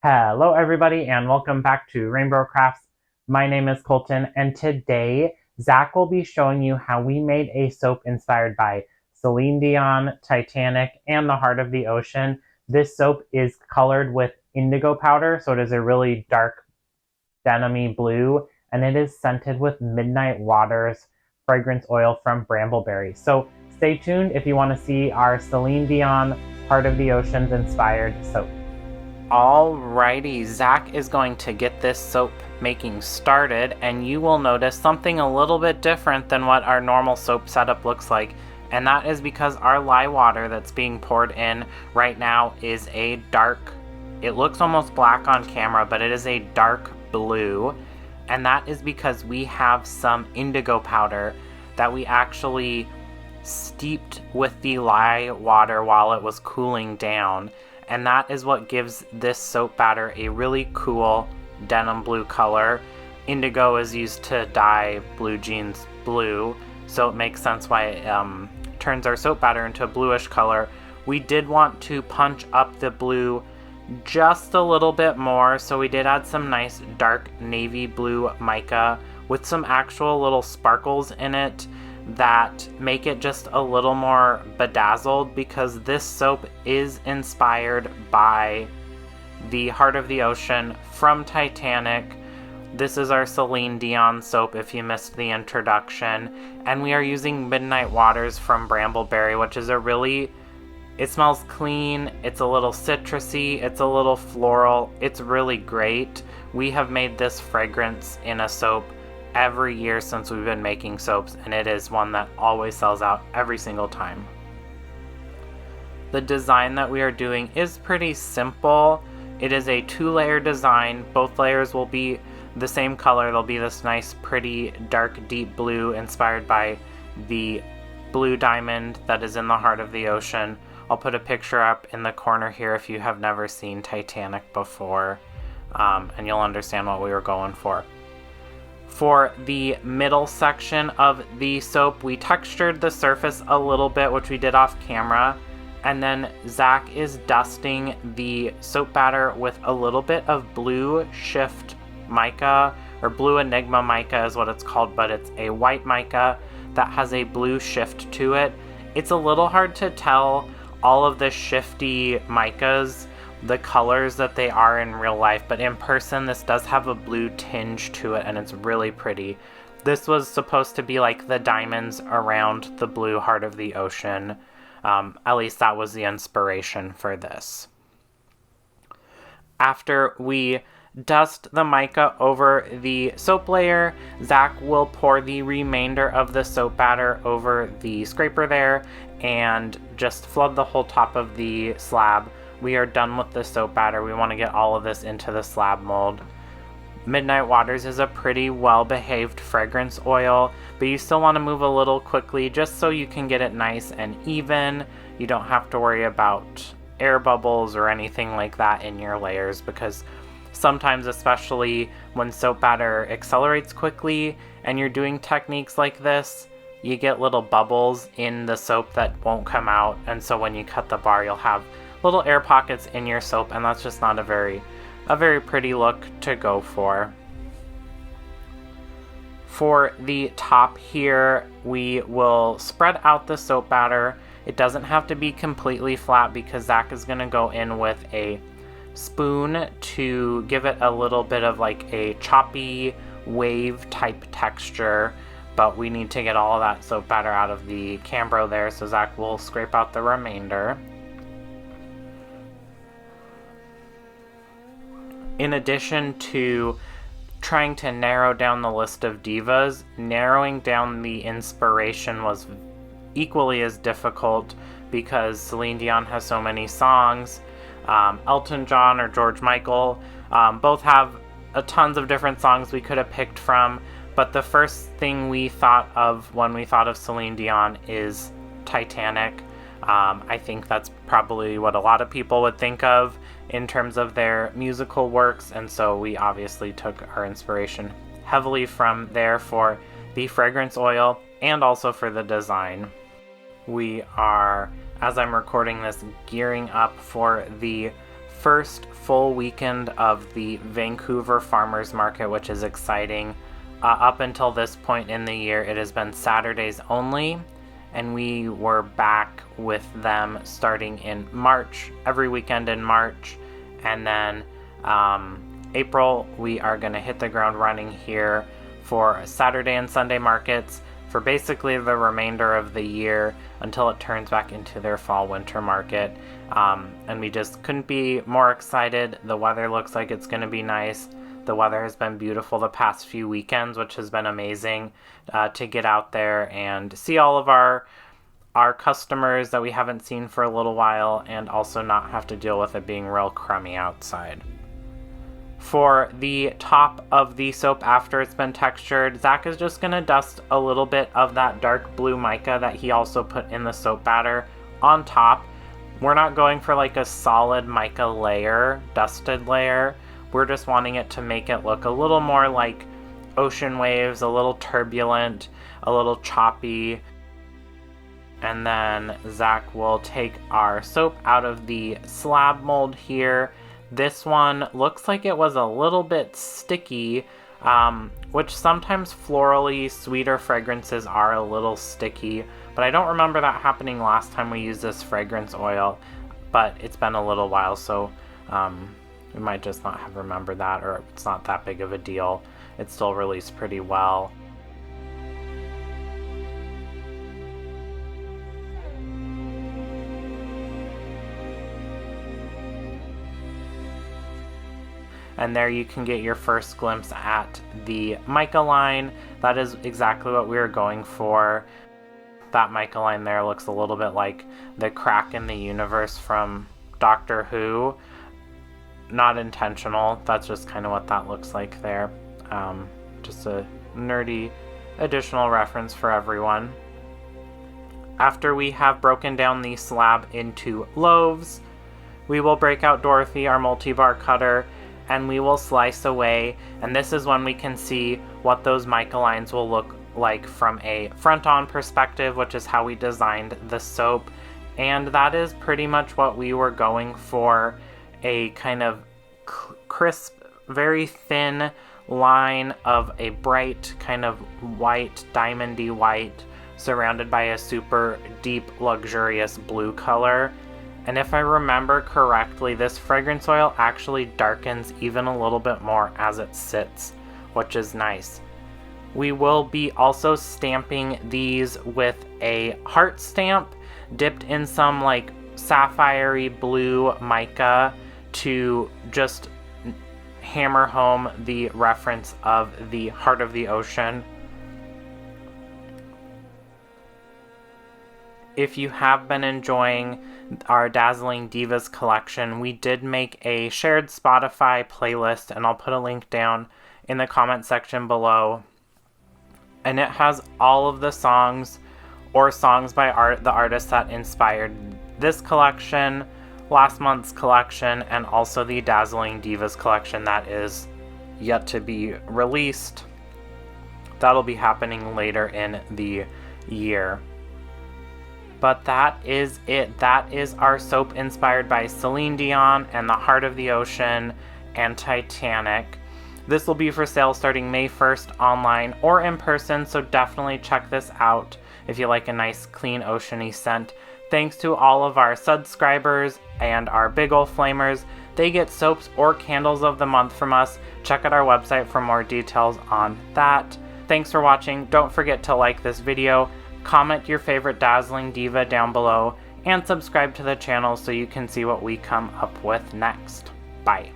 Hello everybody and welcome back to RainBro Crafts. My name is Colton and today Zac will be showing you how we made a soap inspired by Celine Dion, Titanic, and the Heart of the Ocean. This soap is colored with indigo powder, so it is a really dark denimy blue, and it is scented with Midnight Water's fragrance oil from Brambleberry. So stay tuned if you want to see our Celine Dion, Heart of the Oceans inspired soap. Alrighty, Zac is going to get this soap making started, and you will notice something a little bit different than what our normal soap setup looks like, and that is because our lye water that's being poured in right now is a dark, it looks almost black on camera, but it is a dark blue, and that is because we have some indigo powder that we actually steeped with the lye water while it was cooling down. And that is what gives this soap batter a really cool denim blue color. Indigo is used to dye blue jeans blue, so it makes sense why it turns our soap batter into a bluish color. We did want to punch up the blue just a little bit more, so we did add some nice dark navy blue mica with some actual little sparkles in it that make it just a little more bedazzled, because this soap is inspired by the Heart of the Ocean from Titanic. This is our Celine Dion soap if you missed the introduction, and we are using Midnight Waters from Brambleberry, which is it smells clean, it's a little citrusy, it's a little floral, it's really great. We have made this fragrance in a soap every year since we've been making soaps, and it is one that always sells out every single time. The design that we are doing is pretty simple. It is a 2-layer design. Both layers will be the same color. They'll be this nice pretty dark deep blue inspired by the blue diamond that is in the Heart of the Ocean. I'll put a picture up in the corner here if you have never seen Titanic before, and you'll understand what we were going for. For the middle section of the soap, we textured the surface a little bit, which we did off camera, and then Zac is dusting the soap batter with a little bit of blue shift mica, or blue enigma mica is what it's called, but it's a white mica that has a blue shift to it. It's a little hard to tell all of the shifty micas the colors that they are in real life, but in person this does have a blue tinge to it and it's really pretty. This was supposed to be like the diamonds around the blue Heart of the Ocean. At least that was the inspiration for this. After we dust the mica over the soap layer, Zac will pour the remainder of the soap batter over the scraper there and just flood the whole top of the slab. We are done with the soap batter. We want to get all of this into the slab mold. Midnight Waters is a pretty well-behaved fragrance oil, but you still want to move a little quickly just so you can get it nice and even. You don't have to worry about air bubbles or anything like that in your layers, because sometimes, especially when soap batter accelerates quickly and you're doing techniques like this, you get little bubbles in the soap that won't come out, and so when you cut the bar you'll have little air pockets in your soap, and that's just not a very pretty look to go for. For the top here, we will spread out the soap batter. It doesn't have to be completely flat because Zac is going to go in with a spoon to give it a little bit of like a choppy wave type texture, but we need to get all of that soap batter out of the Cambro there, so Zac will scrape out the remainder. In addition to trying to narrow down the list of divas, narrowing down the inspiration was equally as difficult because Celine Dion has so many songs. Elton John or George Michael both have tons of different songs we could have picked from, but the first thing we thought of when we thought of Celine Dion is Titanic. I think that's probably what a lot of people would think of in terms of their musical works, and so we obviously took our inspiration heavily from there for the fragrance oil and also for the design. We are, as I'm recording this, gearing up for the first full weekend of the Vancouver Farmers Market, which is exciting. Up until this point in the year, it has been Saturdays only, and we were back with them starting in March, every weekend in March, and then April we are going to hit the ground running here for Saturday and Sunday markets for basically the remainder of the year until it turns back into their fall-winter market. And we just couldn't be more excited. The weather looks like it's going to be nice. The weather has been beautiful the past few weekends, which has been amazing to get out there and see all of our customers that we haven't seen for a little while, and also not have to deal with it being real crummy outside. For the top of the soap after it's been textured, Zac is just going to dust a little bit of that dark blue mica that he also put in the soap batter on top. We're not going for like a solid mica layer, dusted layer. We're just wanting it to make it look a little more like ocean waves, a little turbulent, a little choppy. And then Zac will take our soap out of the slab mold here. This one looks like it was a little bit sticky, which sometimes florally sweeter fragrances are a little sticky, but I don't remember that happening last time we used this fragrance oil, but it's been a little while, so we might just not have remembered that, or it's not that big of a deal. It still released pretty well. And there you can get your first glimpse at the mica line. That is exactly what we were going for. That mica line there looks a little bit like the crack in the universe from Doctor Who. Not intentional, that's just kind of what that looks like there. Just a nerdy additional reference for everyone. After we have broken down the slab into loaves, we will break out Dorothy, our multi-bar cutter, and we will slice away, and this is when we can see what those mica lines will look like from a front-on perspective, which is how we designed the soap. And that is pretty much what we were going for, a kind of crisp, very thin line of a bright kind of white, diamondy white, surrounded by a super deep, luxurious blue color. And if I remember correctly, this fragrance oil actually darkens even a little bit more as it sits, which is nice. We will be also stamping these with a heart stamp dipped in some like sapphire blue mica to just hammer home the reference of the heart of the ocean. If you have been enjoying our Dazzling Divas collection, we did make a shared Spotify playlist, and I'll put a link down in the comment section below. And it has all of the songs or songs by the artists that inspired this collection, last month's collection, and also the Dazzling Divas collection that is yet to be released. That'll be happening later in the year. But that is it. That is our soap inspired by Celine Dion and the Heart of the Ocean and Titanic. This will be for sale starting May 1st online or in person, so definitely check this out if you like a nice clean oceany scent. Thanks to all of our subscribers and our big ol' flamers. They get soaps or candles of the month from us. Check out our website for more details on that. Thanks for watching. Don't forget to like this video, comment your favorite Dazzling Diva down below, and subscribe to the channel so you can see what we come up with next. Bye.